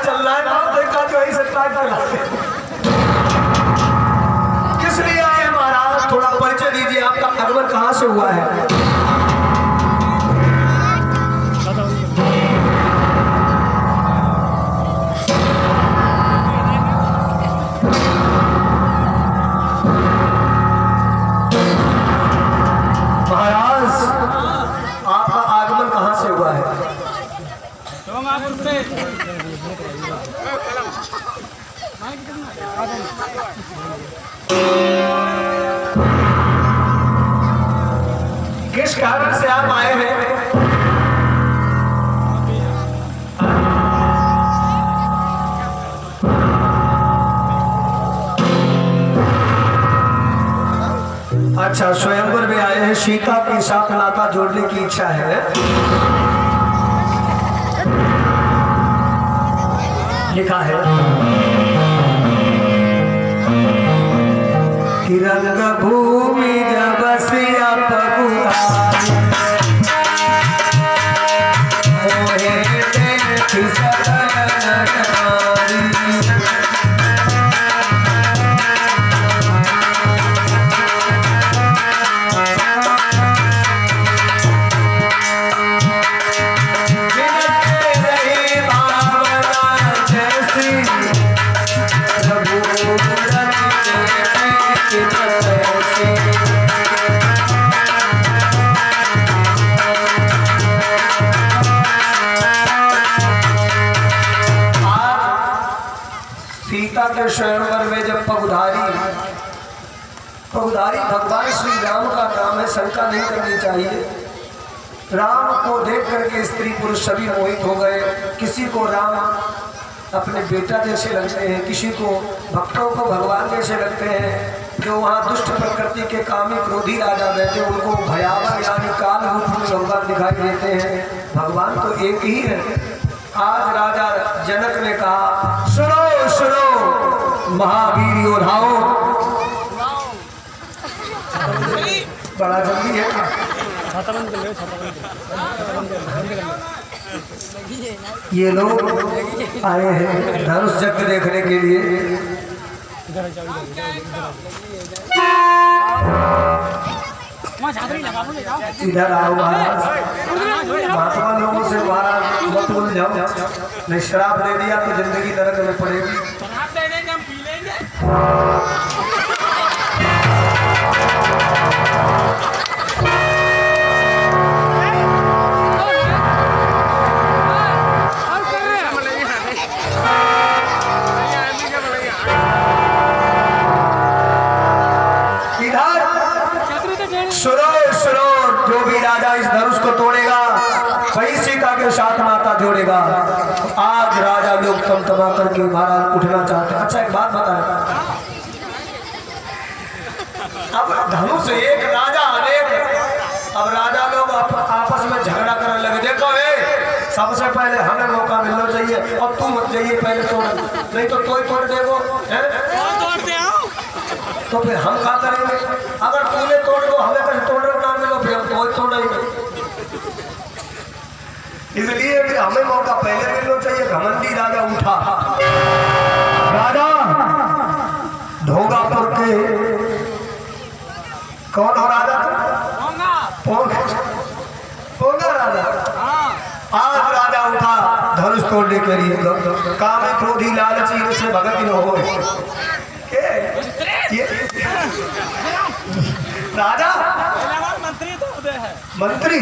चल रहा है ना, देखा जो ही सकता है। किस लिए आए महाराज, थोड़ा परिचय दीजिए, आपका आगमन कहाँ से हुआ है? महाराज आपका आगमन कहाँ से हुआ है? किस कारण से आप आए हैं? अच्छा, स्वयंवर में आए हैं, सीता के साथ नाता जोड़ने की इच्छा है। लिखा है कि रंग भूमि जब सिया पगुआरी, मोहे देखी सकल नटनारी। सीता के स्वयंवर में जब पगुधारी भगवान श्री राम का नाम है, शंका नहीं करनी चाहिए। राम को देख करके स्त्री पुरुष सभी मोहित हो गए। किसी को राम अपने बेटा जैसे लगते हैं, किसी को भक्तों को भगवान जैसे लगते हैं। जो वहाँ दुष्ट प्रकृति के कामी क्रोधी राजा बैठे, उनको भयावह यानी काल रूप में भगवान दिखाई देते हैं। भगवान तो एक ही है। आज राजा जनक ने कहा, सुनो सुनो महावीर योद्धाओ, बड़ा जल्दी है। ये लोग आए हैं धनुष यज्ञ देखने के लिए। इधर आओ महाराज, महात्मा लोगों से महाराज मत भूल जाओ, नहीं शराब दे दिया तो जिंदगी नरक में पड़ेगी। साथ नाता जोड़ेगा। आज राजा लोग तमतमा करके महाराज उठना चाहते हैं। अच्छा एक बात बताएं, अब धनुष एक राजा अनेक, अब राजा लोग आपस में झगड़ा करने लगे। देखो सबसे पहले हमें मौका मिलना चाहिए और तू मत जाइए पहले तोड़, नहीं तो कोई तोड़ देगो तो फिर हम क्या करेंगे? अगर तूने तोड़ दो हमें कैसे तोड़ने ना मिलो, फिर हम कोई तोड़ेंगे। इसलिए भी हमें मौका पहले मिलना चाहिए। घमंडी राजा उठा। राजा ढोंगापुर के कौन हो राजा? पोंगा राजा। आज राजा उठा धनुष तोड़ने के लिए। कामी क्रोधी लालची से भगत न हो। राजा मंत्री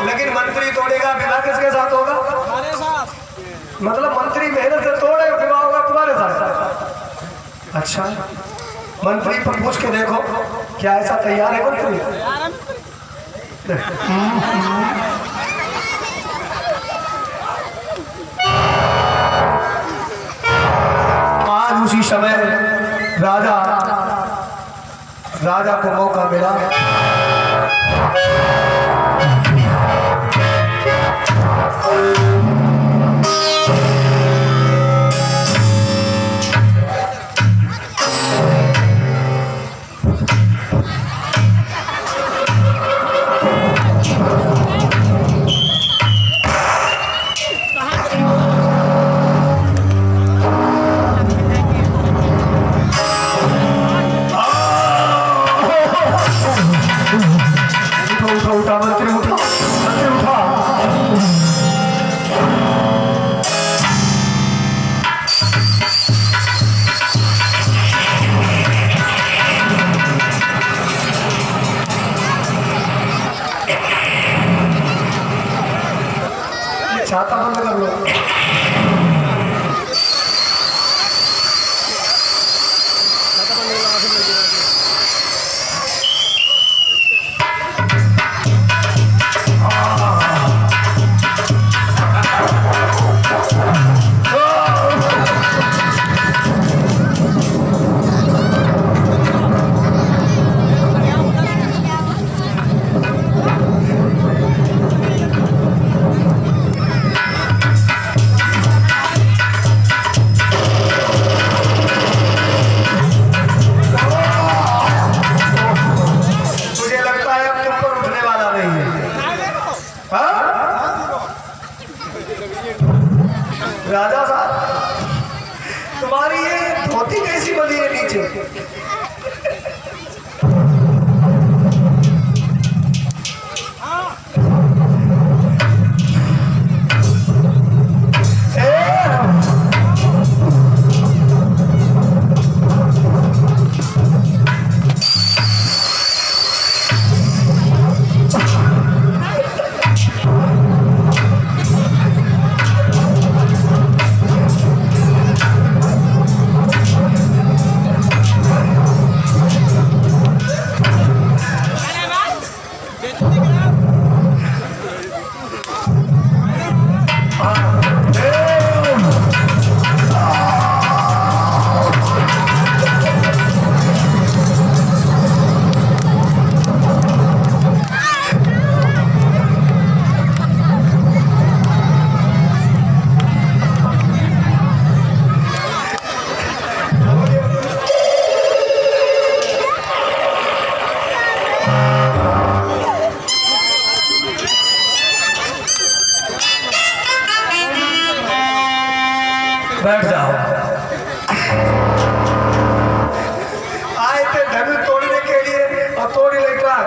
लेकिन मंत्री तोड़ेगा, विवाह किसके साथ होगा? मतलब मंत्री मेहनत से तोड़े, विवाह होगा तुम्हारे साथ। अच्छा मंत्री पर पूछ के देखो, क्या ऐसा तैयार है मंत्री? आज उसी समय राजा को मौका मिला। छाता बंद कर लो। राजा साहब तुम्हारी ये धोती कैसी बनी है नीचे? बैठ जाओ। आए थे धनु तोड़ने के लिए और तोड़ लेकर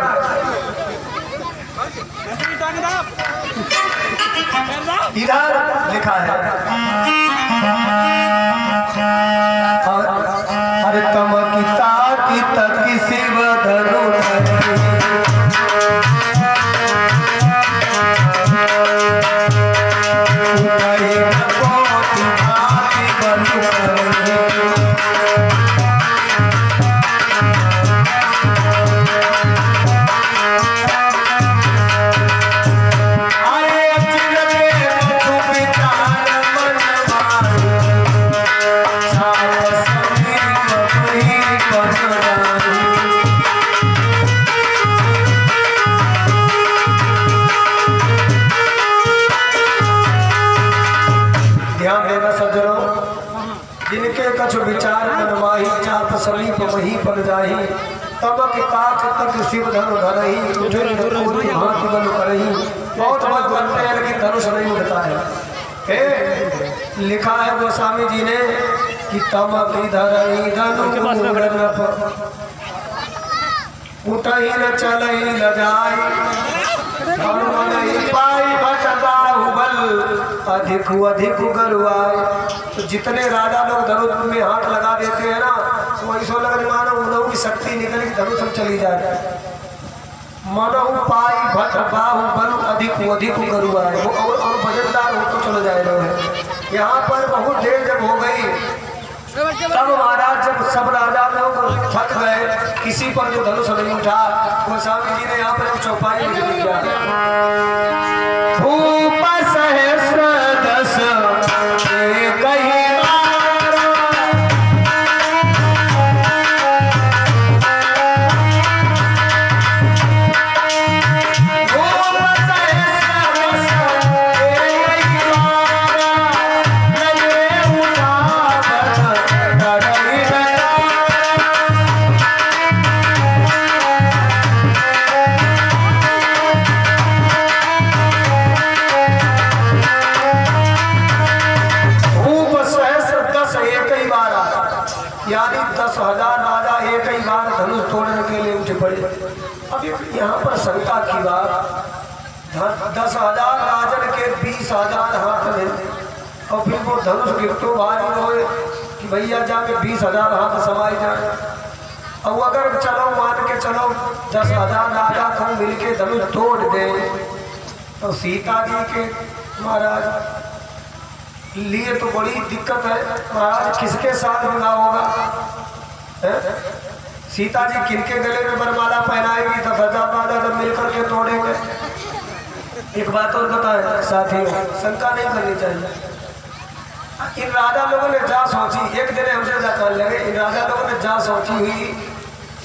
इधर लिखा है अरे तम की ताकी तक शिव धनु जिनके कछ विचार मनमाही चाप समीप मही पर जाही तबक काख तक शिव धनु धरही तुझे हाथ बल करही। बहुत मत करते हैं लेकिन धनुष नहीं उठता है। लिखा है गोस्वामी जी ने कि तबक धरही धनु उठही न चलही न जाई पाई बच बाहुबल अधिक अधिक गरुआई। तो जितने राजा लोग धनुष में हाथ लगा देते हैं ना तो ऐसा लग मानो उन लोगों की शक्ति निकल के धनुष में चली जाए। मनो पाई भट बाहुबल अधिक अधिक गरुआई वो और वजनदार हो तो चले जाए लोग। यहाँ पर बहुत देर जब हो गई तब महाराज जब सब राजा लोग थक गए किसी पर जो धनुष नहीं उठा गोस्वामी जी ने यहाँ पर चौपाई में लिख दिया भूप सहस्र दस यानी 10,000 राजा एक ही बार धनुष तोड़ने के लिए उठे पड़े। अब यहाँ पर शंका की बात 10,000 राजन के 20,000 हाथ में और फिर वो धनुष गिफ्टो भारी हो कि भैया जाके 20,000 हाथ समाई जाए। और अगर चलो मान के चलो 10,000 राजा तुम मिलके धनुष तोड़ दे तो सीता जी के महाराज लिए तो बड़ी दिक्कत है महाराज, किसके साथ विवाह होगा? सीता जी किनके गले में वरमाला पहनाएगी? तो राजा जब मिलकर के तोड़ेंगे। एक बात और बताए साथियों, शंका नहीं करनी चाहिए। इन राजा लोगों ने जा सोची, एक दिन हमसे जाकर लगे, इन राजा लोगों ने जा सोची हुई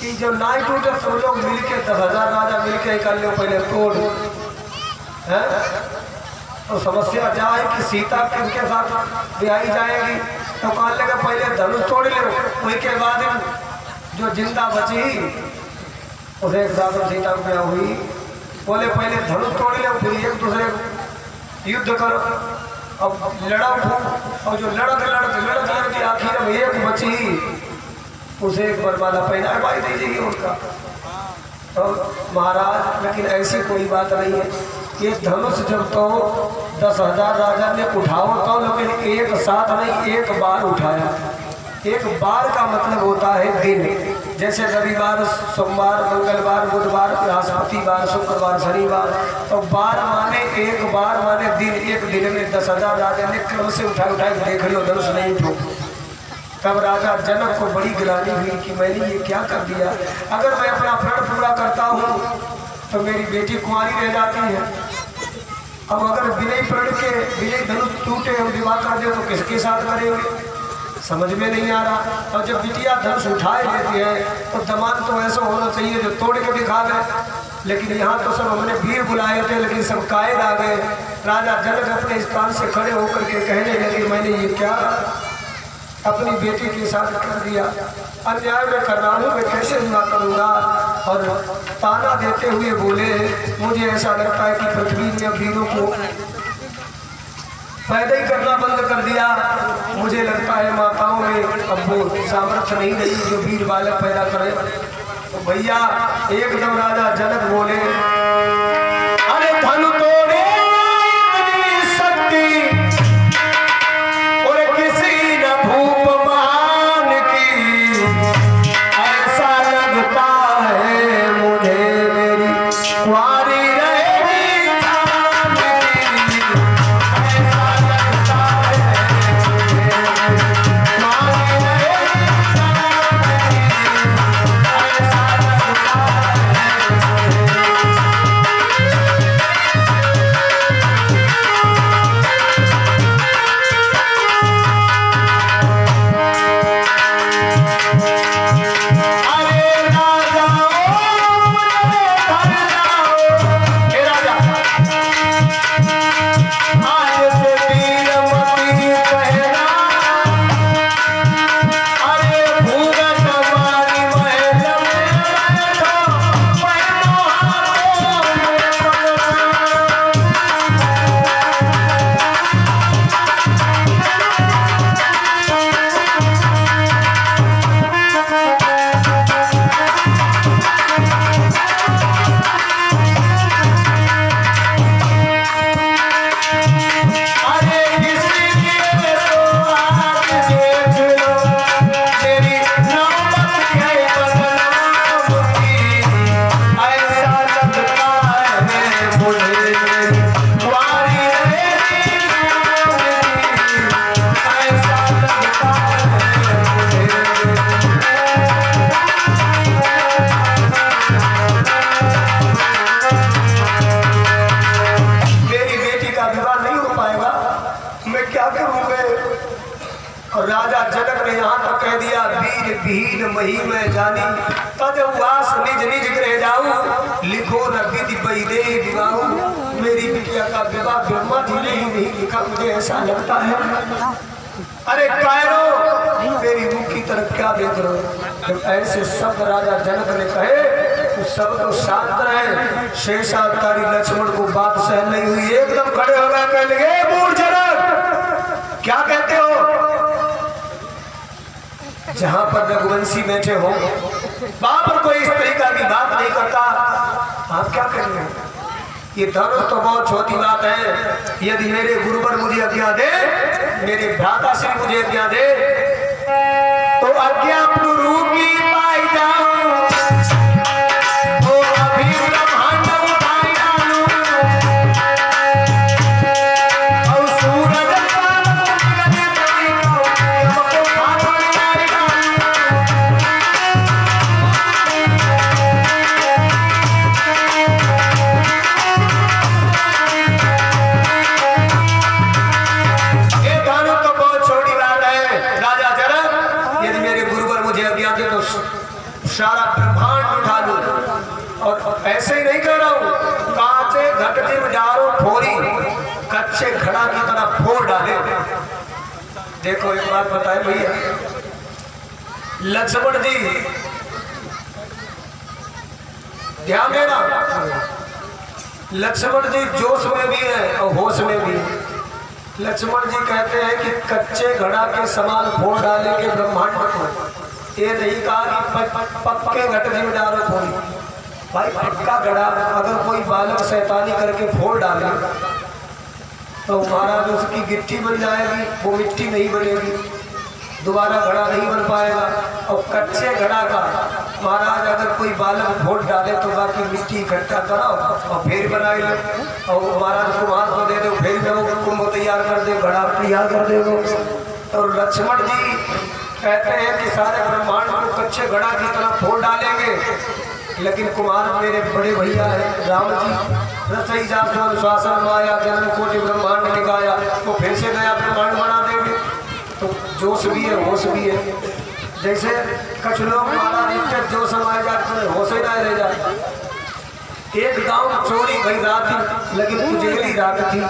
कि जब नाई टूटे तो लोग मिलके 10,000 राजा मिलके कर लो पहले तोड़ है। तो समस्या जा है कि सीता किनके साथ ब्याही जाएगी? तो कहने लगे पहले धनुष तोड़ ले, वही के बाद जो जिंदा बची उसे एक साथ सीता को ब्याह हुई। बोले पहले धनुष तोड़ ले, फिर एक दूसरे युद्ध करो। अब लड़ा और जो लड़त के आखिर में एक बची, उसे एक वरमाला पहना भाई दीजिए उनका। तो महाराज लेकिन ऐसी कोई बात नहीं है। ये धनुष जब तो 10,000 राजा ने उठाओ तो, लेकिन एक साथ नहीं, एक बार उठाया। एक बार का मतलब होता है दिन, जैसे रविवार, सोमवार, मंगलवार, बुधवार, बृहस्पतिवार, शुक्रवार, शनिवार। तो बार माने एक बार माने दिन। एक दिन में 10,000 राजा ने क्रम से उठाए देख लो धनुष नहीं उठो। तब राजा जनक को बड़ी गिलानी हुई कि मैंने ये क्या कर दिया। अगर मैं अपना प्रण पूरा करता हूँ तो मेरी बेटी कुंवारी रह जाती है। अब अगर विनय प्रण के विनय धनुष टूटे हम विवाह कर दे तो किसके साथ करेंगे? समझ में नहीं आ रहा। और जब बिटिया धनुष उठाए लेती है तो दमाद तो ऐसा होना चाहिए जो तोड़ के दिखा दे। लेकिन यहाँ तो सब हमने वीर बुलाए थे, लेकिन सब कायद आ गए। राजा जनक अपने स्थान से खड़े होकर के कहने लगे मैंने ये क्या अपनी बेटी के साथ कर दिया, अन्याय में कर रहा हूँ, मैं कैसे विवाह करूँगा? और ताना देते हुए बोले मुझे ऐसा लगता है कि पृथ्वी ने वीरों को पैदा ही करना बंद कर दिया। मुझे लगता है माताओं में अब वो सामर्थ्य नहीं रही जो वीर बालक पैदा करे। तो भैया एकदम राजा जनक बोले अरे धनु तोड़े शक्ति और किसी न भूप मान की, ऐसा लगता है मुझे मेरी कुंवारी भील मही में जानी तज उवास निज निज गृह जाऊं, लिखो न विधि बैदे विवाहू। मेरी बिटिया का विवाह ब्रह्मा जी ने ही नहीं लिखा, मुझे ऐसा लगता है। अरे कायरो मेरी मुख की तरफ क्या देख रहे हो? जब ऐसे शब्द राजा जनक ने कहे तो सब तो शांत रहे। शेषावतारी लक्ष्मण को बात सहन नहीं हुई, एकदम खड़े हो गए, कहने लगे मूढ़ जनक क्या कहते हो? जहां पर रघुवंशी बैठे हो वहां पर कोई इस तरीका की बात नहीं करता, आप क्या करेंगे? ये धनुष तो बहुत छोटी बात है। यदि मेरे गुरुवर मुझे आज्ञा दे, मेरे भ्राता श्री मुझे आज्ञा दे तो आज्ञा रूपी पाई जाऊं, तो अभी ब्रह्मांड उठाई डालूं। घट जिम डारो फोरी, कच्चे घड़ा की तरह फोड़ डाले। देखो एक बात बताए भैया, लक्ष्मण जी ध्यान देना, लक्ष्मण जी जोश में भी है और होश में भी है। लक्ष्मण जी कहते हैं कि कच्चे घड़ा के समान फोड़ डालेंगे ब्रह्मांड को। ये नहीं कहा कि पक्के घट जिम डारो फोरी। भाई पक्का घड़ा अगर कोई बालक शैतानी करके फोड़ डाले तो महाराज उसकी गिट्टी बन जाएगी, वो मिट्टी नहीं बनेगी, दोबारा घड़ा नहीं बन पाएगा। और कच्चे घड़ा का महाराज अगर कोई बालक फोड़ डाले तो बाकी मिट्टी इकट्ठा कराओ और फिर बनाए लो, और महाराज कुम्हार को दे दो, फिर जो कुंभ तैयार कर दे, घड़ा तैयार कर देगा। तो लक्ष्मण जी कहते हैं कि सारे ब्रह्मांड को कच्चे घड़ा की तरह फोड़ डालेंगे, लेकिन कुमार मेरे बड़े भैया है राम जी, रसई जात अनुशासन माया जन्म कोटि ब्रह्मांड निकाया, वो फिर से नया ब्रह्मांड बना देंगे। तो जोश भी है होश भी है। जैसे कुछ लोग महाराज जो समाज जाते हैं होश ही ना रह जाते। एक गांव चोरी गई रात थी, लेकिन उजेली रात थी,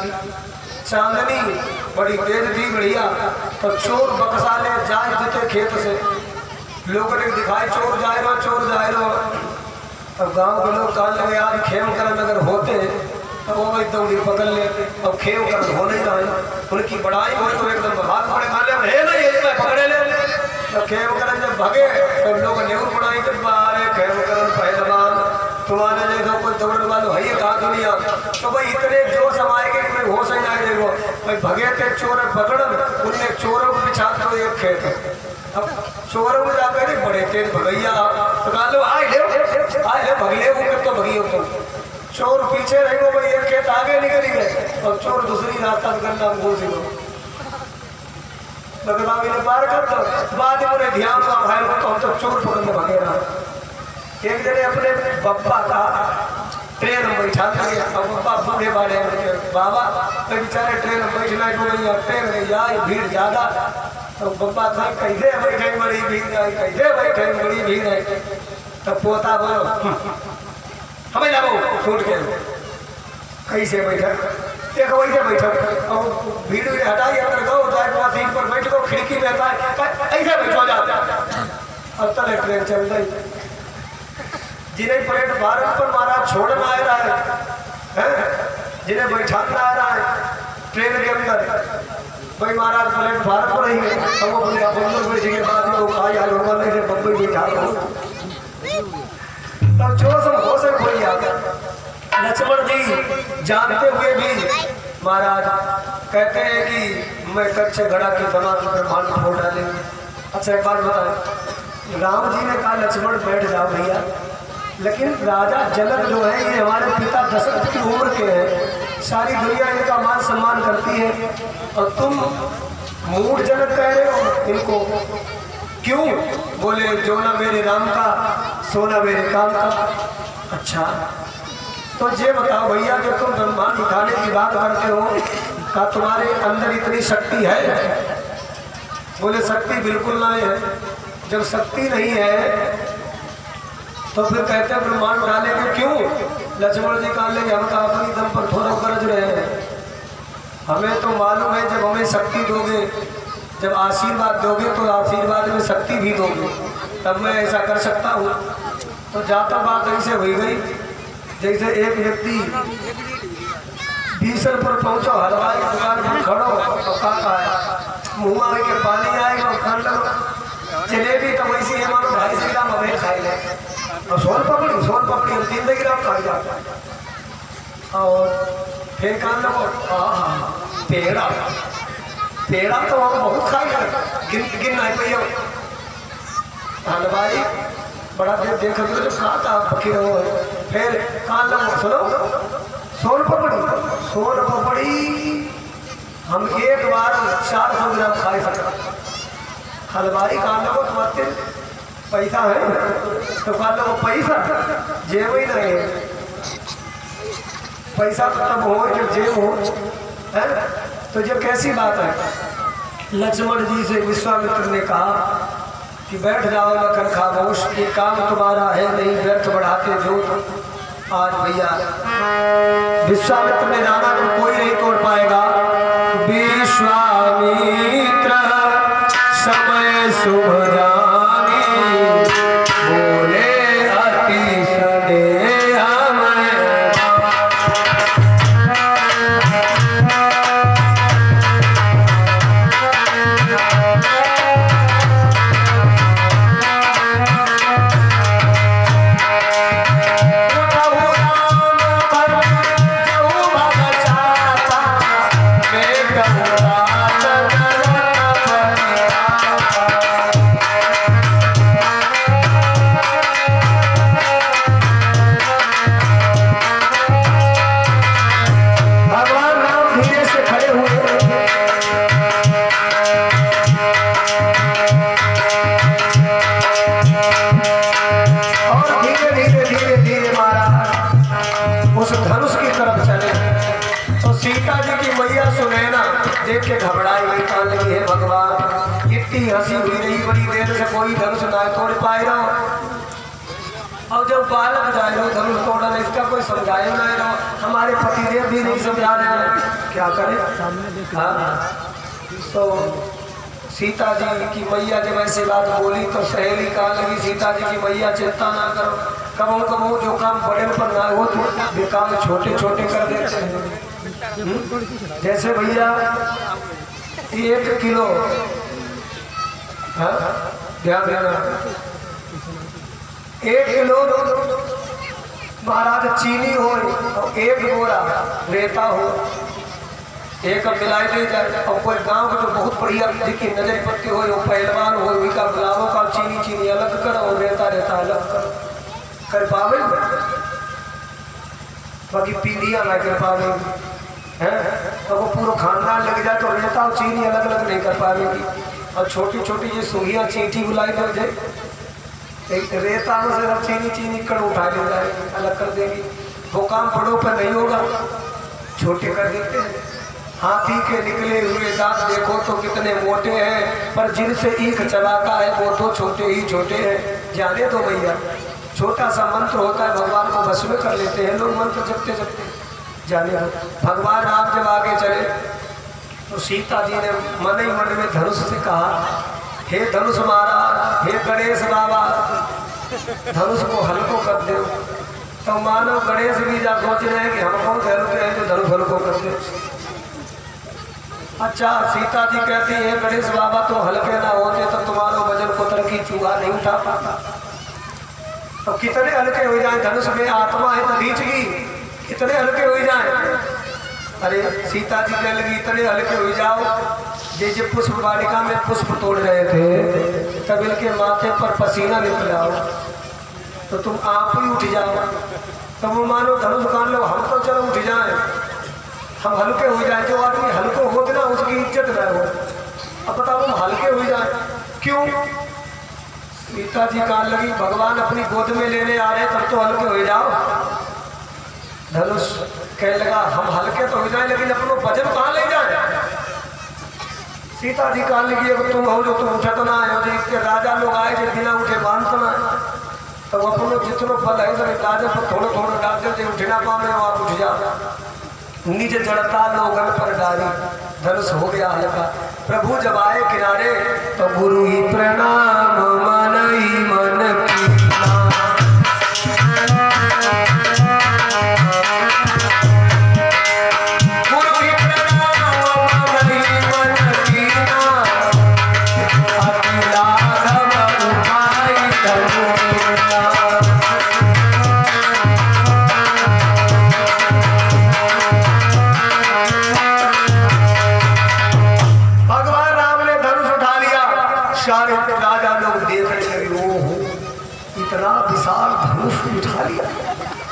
चांदनी बड़ी तेज थी बढ़िया। तो चोर बक्सा ले जाए देते खेत से, लोगों ने दिखाई चोर जाए रो चोर जाए रो। अब गांव के लोग कहने लगे आज खेम करन अगर होते तो वो भाई दौड़ी पकड़ लेते, अब खेम करन हो नहीं रहा, उनकी बड़ाई हो तो एकदम भाग पड़े खाले है ना ये पकड़े ले। तो खेम करन जब भगे तो लोग नेवर बड़ाई कर बारे खेम करन पहलवान तुम्हारे जैसा कोई दौड़ने वालों है ये कहा दुनिया। तो भाई इतने जोश समाएंगे कि होश ही ना देखो भाई भगे थे चोर पकड़न, उनने चोरों को बिछा दो एक खेत। अब चोरों में जाकर बड़े तेज भगैया तो कहा लो आए ले भगले हो तो भगी हो तुम। चोर पीछे रहेंगे भाई एक खेत आगे निकल गए और चोर दूसरी रास्ता गंदा घूस लो बगदावी ने पार कर दो। बाद में ध्यान का भाई तो हम तो चोर पकड़ने भागे रहा। एक जने अपने बप्पा का ट्रेन में बैठा दिए, अब बप्पा बूढ़े बाड़े बाबा तो बेचारे ट्रेन में बैठना है, ट्रेन में जाए भीड़ ज्यादा। तो बप्पा था कैसे बैठे बड़ी भीड़ है, कैसे बैठे बड़ी भीड़ है। तो पोता बोलो हमें जाओ छूट के कैसे बैठा एक वैसे बैठो और भीड़ हटाई अंदर गो जाए सीट पर बैठ गो खिड़की में ऐसे बैठो जाता। अब तक ट्रेन चल गई, जिन्हें प्लेटफार्म पर महाराज छोड़ना आ रहा है, जिन्हें बैठाना आ रहा है ट्रेन के अंदर, भाई महाराज प्लेटफार्म पर रहेंगे तो वो बोले बम्बई बैठेंगे बाद में वो खाया नहीं बम्बई बैठा दो। तब जो सब हो सक कोई आ गया। लक्ष्मण जी जानते हुए भी महाराज कहते हैं कि मैं कच्चे घड़ा के बना के ब्रह्मांड फोड़ डालेंगे। अच्छा एक बात बताएं, राम जी ने कहा लक्ष्मण बैठ जाओ भैया, लेकिन राजा जनक जो है ये हमारे पिता दशरथ की उम्र के हैं, सारी दुनिया इनका मान सम्मान करती है और तुम मूढ़ जनक कह रहे हो इनको क्यों? बोले जो ना मेरे राम का सोना मेरे काम का। अच्छा तो ये बताओ भैया जो तुम ब्रह्मांड उठाने की बात करते हो क्या तुम्हारे अंदर इतनी शक्ति है? बोले शक्ति बिल्कुल नहीं है। जब शक्ति नहीं है तो फिर कहते हैं ब्रह्मांड उठाने के क्यों? लक्ष्मण जी कहा लेंगे हम अपनी दम पर थोड़ा गरज रहे हैं, हमें तो मालूम है जब हमें शक्ति दोगे, जब आशीर्वाद दोगे तो आशीर्वाद में शक्ति भी दोगे, तब मैं ऐसा कर सकता हूँ। तो जाता बात ऐसे हो गई जैसे एक व्यक्ति बीसर पर पहुंचो हलवाई दुकान पर खड़ो और कहा है मुँह में के पानी आएगा और खान लो जलेबी तो वैसी है मानो 250 ग्राम हमें खाई ले और सोन पपड़ी 3 ग्राम खाई जाता है। और फिर कान लो पेड़ा पेड़ा तो हम बहुत खाई गिन नहीं पाइयो। हलवाई बड़ा देर देखा तो कहा था फकीर हो। फिर कान लो सुनो सोन पपड़ी हम एक बार 400 ग्राम खाई सकते। हलवाई कान लो तुम्हारे पैसा है तो कान लो पैसा जेब ही नहीं है। पैसा तो तब हो जब जेब हो है। तो ये कैसी बात है? लक्ष्मण जी से विश्वामित्र ने कहा कि बैठ जाओ लखन खामोश, ये काम तुम्हारा है नहीं, व्यर्थ बढ़ाते जो। आज भैया विश्वामित्र ने जाना कि कोई नहीं तोड़ पाएगा। विश्वामित्र समय शुभ जानी, बोले अति स्नेह मैं। देख के घबराई हुई कान लगी, है भगवान इतनी हंसी हुई रही बड़ी देर से कोई धनुष ना तोड़ पाए रहो। और जब बालक जाए रहो धनुष तोड़ना इसका कोई समझाए ना रहो, हमारे पतिदेव भी नहीं समझा रहे हैं, क्या करें। हाँ तो सीता जी की मैया जब ऐसे बात बोली तो सहेली कहा लगी, सीता जी की मैया चिंता ना करो, कबो कबो जो काम बड़े पर ना हो तो वे काम छोटे छोटे कर देते हैं। जैसे भैया 1 किलो, हाँ ध्यान देना, 1 किलो महाराज चीनी हो और 1 बोरा रेता हो, एक मिलाई दे जाए। और कोई गांव में जो बहुत बढ़िया जिसकी नजर पत्ती हो, वो पहलवान हो, उनका गुलाबों का चीनी चीनी अलग करो और रेता रेता अलग करो, कर पावे बाकी पीढ़ियां ना कर पावे है। तो वो पूरा खानदान लग जाए तो रेता और चीनी अलग अलग नहीं कर पाएगी। और छोटी छोटी ये सुहियाँ चींटी बुलाई दो जाए, रेता में से चीनी चीनी कड़ उठा ले जाएगी, अलग कर देगी। वो काम बड़ों पर नहीं होगा, छोटे कर देते हैं। हाथी के निकले हुए दांत देखो तो कितने मोटे हैं, पर जिनसे ईख चलाता है वो तो छोटे ही छोटे हैं। जाने दो भैया, छोटा सा मंत्र होता है भगवान को बस में कर लेते हैं लोग मंत्र जपते जपते। जाने दो। भगवान राम जब आगे चले तो सीता जी ने मन ही मन में धनुष से कहा, हे धनुष महाराज, हे गणेश बाबा, धनुष को हल्को कर दो। तो मानो गणेश भी जा सोच रहे हैं कि हम कौन हल्के हैं जो धनुष हल्को कर दे। अच्छा सीता जी कहती है गणेश बाबा तो हल्के ना होते तो तुम्हारा वजन पुत्र की चूहा नहीं उठा पाता। तो कितने हल्के हो जाए, धनुष में आत्मा है तो खींच की, कितने हल्के हो जाए। अरे सीता जी कहने लगी इतने हल्के हो जाओ, जैसे पुष्प वाटिका में पुष्प तोड़ रहे थे तब इनके माथे पर पसीना निकल आओ तो तुम आप ही उठ जाओ। तो वो मानो धनुष कान लो, हम तो चलो उठ जाए, हम हल्के हो जाए। जो आदमी हल्के होते ना उसकी इज्जत न हो। अब बताओ हम हल्के हो जाए क्यों। सीता जी कान लगी भगवान अपनी गोद में लेने आ रहे तब तो हल्के हो जाओ। धनुष कहने लगा हम हल्के तो हो जाए लेकिन अपनो वजन कहाँ ले जाए। सीता जी कान लगी अगर तुम हो जो तुम उठा तो ना आए, इसके राजा लोग आए जो बिना उठे बांध तो ना, तो अपनो जितनो फल है सर राजा पर थोड़ा थोड़ा डाल देते, उठना पावे आप उठ जाओ। निज जड़ता लोगन पर डाली, धनुष हो गया हल्का। प्रभु जब आए किनारे तो गुरु ही प्रणाम मन ही मन की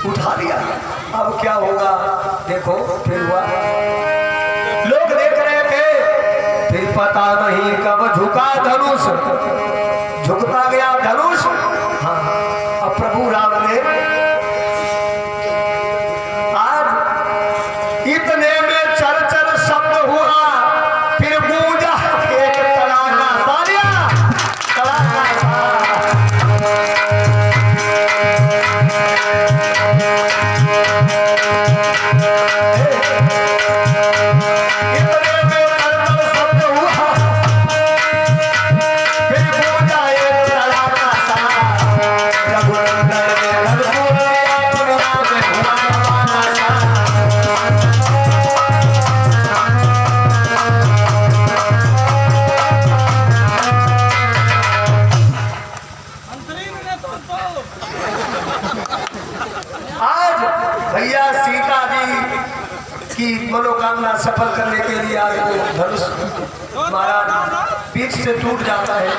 उठा लिया। अब क्या होगा देखो फिर हुआ, लोग देख रहे थे, फिर पता नहीं कब झुका धनुष, झुकता गया धनुष। हाँ अब प्रभु राम ने आज इतने में चरचर शब्द हुआ, फिर गूंजा एक तड़ाका सारिया तड़ाका। की मनोकामना सफल करने के लिए आज वो धनुष महाराज बीच से टूट जाता है।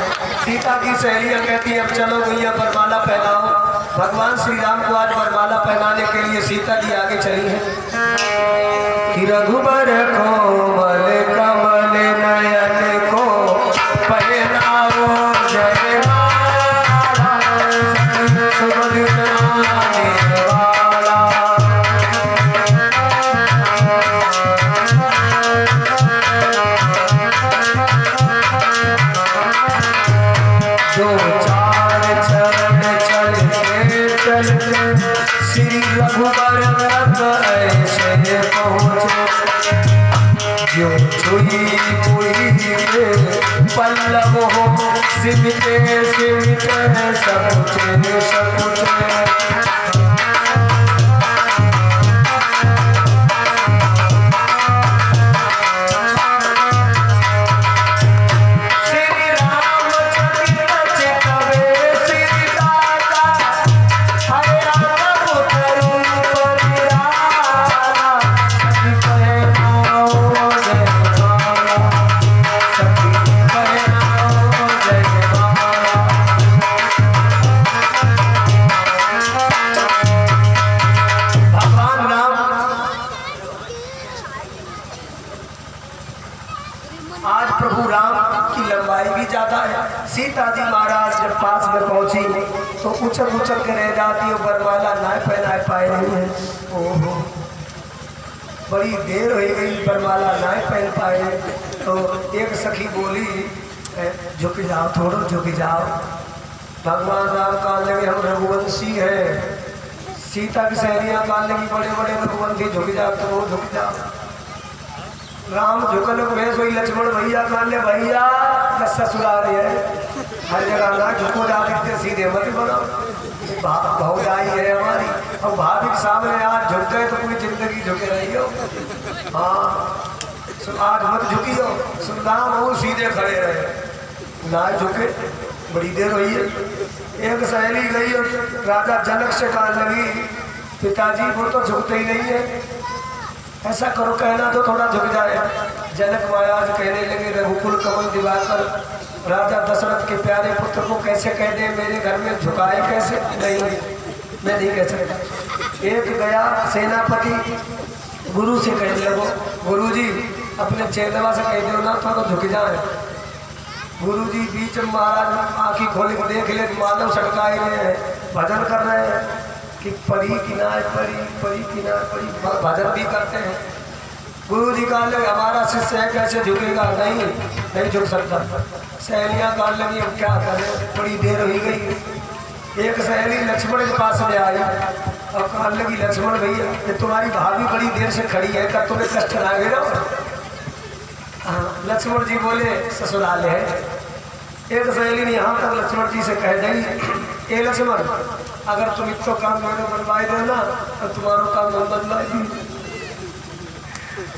सीता की सहेलियां कहती है अब चलो भैया वरमाला पहनाओ। भगवान श्री राम को आज वरमाला पहनाने के लिए सीता जी आगे चली है कि रघुबर कोमल कमल नयन को पहनाओ जय माला सुमधुर नामे वाला। जो चार चरण चलते चलते श्री रघुबर तक ऐसे पहुँचे। जो छुई मुई के पल्लव हो सिमटे सिमटे सकुचे सकुचे। आज प्रभु राम की लंबाई भी ज्यादा है। सीता जी महाराज जब पास में पहुंची तो उछल उछल के रह जाती और वरमाला ना पहना पाए नहीं है। ओहो बड़ी देर हो गई वरमाला ना पहन पाए। तो एक सखी बोली झुक जाओ थोड़ो झुक जाओ। भगवान राम कहने लगे हम रघुवंशी है। सीता की सहेलियां कहने लगी बड़े बड़े रघुवंशी झुक जाओ तो झुक जाओ। राम झुकन भेस हुई। लक्ष्मण भैया कहने भैया ससुराल है हर जगह ना झुको जाते सीधे मत बनो। भौजाई है हमारी और भाभी के सामने आज झुक गए तो पूरी जिंदगी झुके रही हो। हाँ आज मत झुकी हो सुनदान हो सीधे खड़े रहे ना झुके। बड़ी देर हुई है। एक सहेली गई और राजा जनक से कहने लगी पिताजी वो तो झुकते ही नहीं है ऐसा करो कहना तो थोड़ा झुक जाए। जनक महाराज कहने लगे रघुकुल कमल दिवाकर राजा दशरथ के प्यारे पुत्र को कैसे कह दे मेरे घर में झुकाए कैसे। नहीं मैं नहीं कह सकता। एक गया सेनापति गुरु से कहने लगो गुरुजी अपने चेलवा से कह दो ना थोड़ा झुक जाए। गुरुजी बीच में महाराज आँखी खोल के देख ले मानव सड़काई में भजन कर रहे हैं कि परी किनारे परी किनारे परी भजन भी करते हैं। गुरु जी कहा लगे हमारा शिष्य है कैसे झुकेगा। नहीं झुक सकता। सहेलियां कहा लगी अब क्या करें बड़ी देर हो गई। एक सहेली लक्ष्मण के पास में आई और कहने लगी लक्ष्मण भैया तुम्हारी भाभी बड़ी देर से खड़ी है तब तुम्हें कष्ट ना गिरो। लक्ष्मण जी बोले ससुराल है। एक सहेली ने यहाँ तक लक्ष्मण जी से कह दी ए लक्ष्मण अगर तुम इतना काम मैंने बनवाए दो ना तो तुम्हारा काम मन बदलाएगी।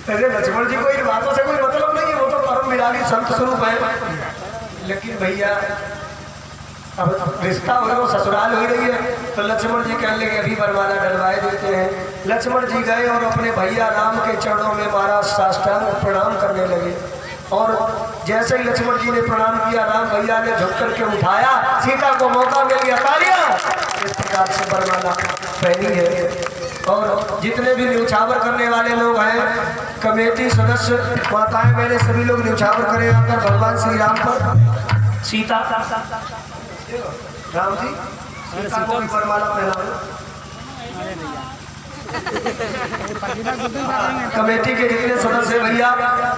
अरे लक्ष्मण जी को इन बातों से कोई मतलब नहीं है वो तो परम विरागी संत स्वरूप है। लेकिन भैया अब रिश्ता हो रहा ससुराल हो रही है तो लक्ष्मण जी कहने लगे अभी वरमाला डलवाए देते हैं। लक्ष्मण जी गए और अपने भैया राम के चरणों में महाराज साष्टांग प्रणाम करने लगे। और जैसे ही लक्ष्मण जी ने प्रणाम किया राम भैया ने झुक करके उठाया सीता को मौका मिल गया तालियां। इस प्रकार से वरमाला पहनी है। और जितने भी न्यौछावर करने वाले लोग हैं कमेटी सदस्य माताएं मैंने सभी लोग न्यौछावर करे आकर भगवान श्री राम पर सीता राम जी सीता को वरमाला पहनाओ। कमेटी के जितने सदस्य भैया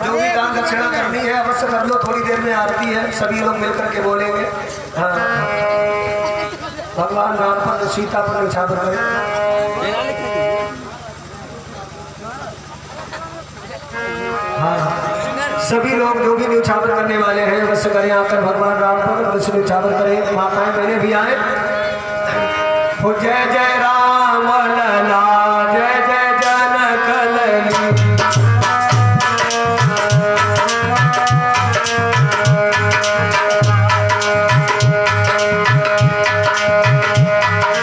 जो भी दान दक्षिणा करनी है अवश्य कर लो। थोड़ी देर में आरती है सभी लोग मिलकर के बोलेंगे। हाँ भगवान राम पर सीता पर न्यौछावर करें। हाँ सभी लोग जो भी न्यौछावर करने वाले हैं अवश्य करें आकर भगवान राम पर अवश्य न्यौछावर करें। माताएं मैंने भी आए। जय जय राम लला जय जय जनक लली।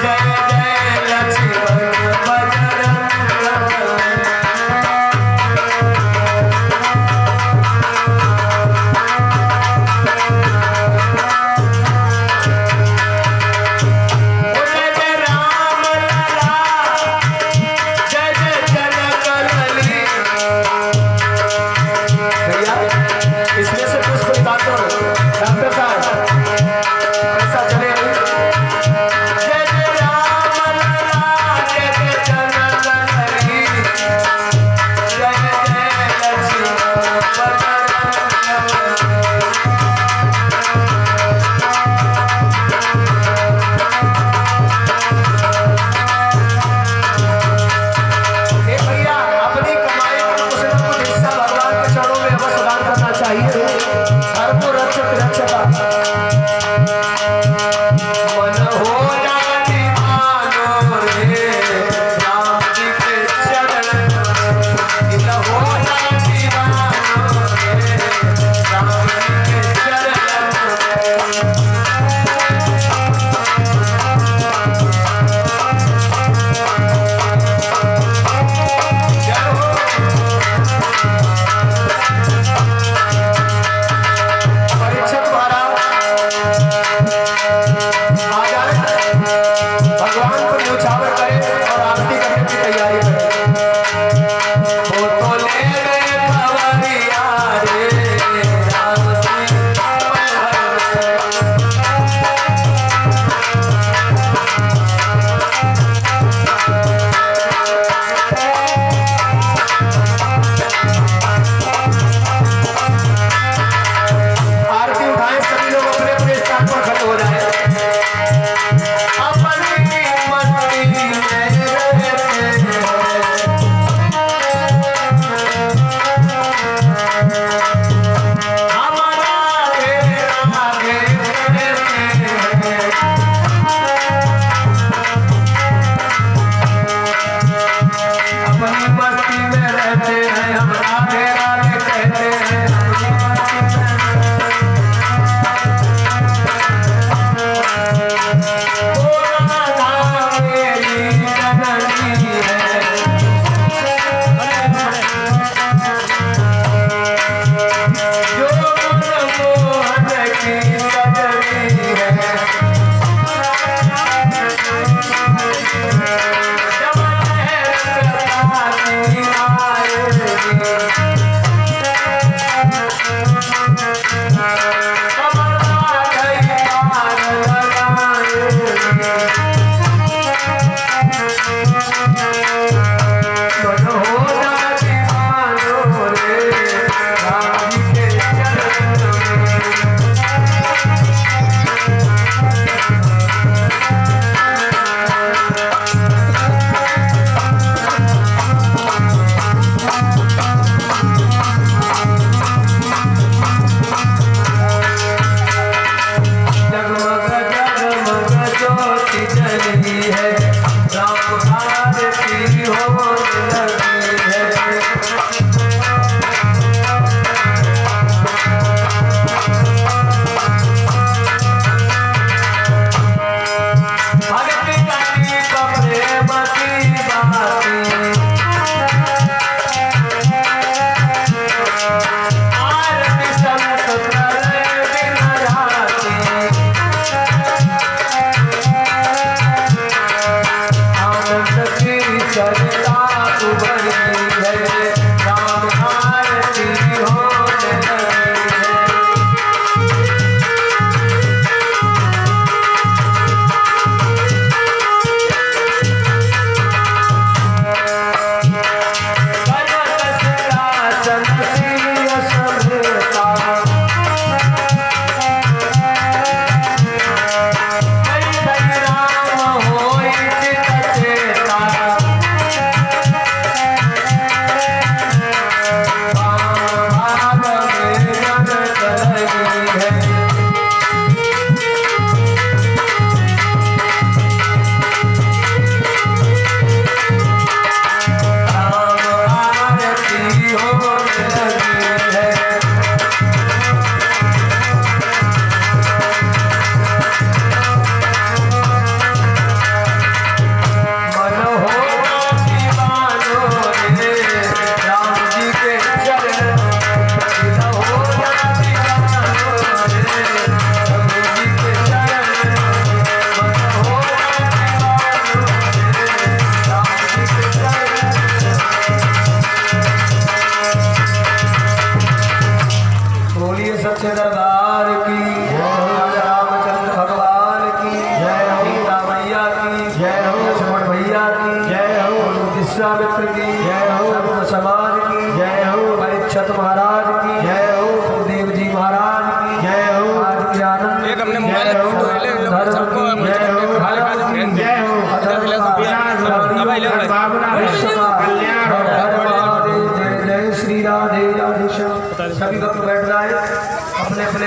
जय जय लक्ष्मण बजरंग मस्ती में रहते हैं, हम राधे राधे कहते हैं। ओ राधा मेरी जननी है, जो मनमोहन की सजनी है। दरबार की रामचंद्र भगवान की जय, सीता मैया की जय, लक्ष्मण भैया की जय, विश्वामित्र की जय, समाज की जय, परीक्षित महाराज की जय, सुखदेव जी महाराज की जय, आज के आनंद जय श्री राधे राधे। सभी भक्त बैठ जाए, अपने अपने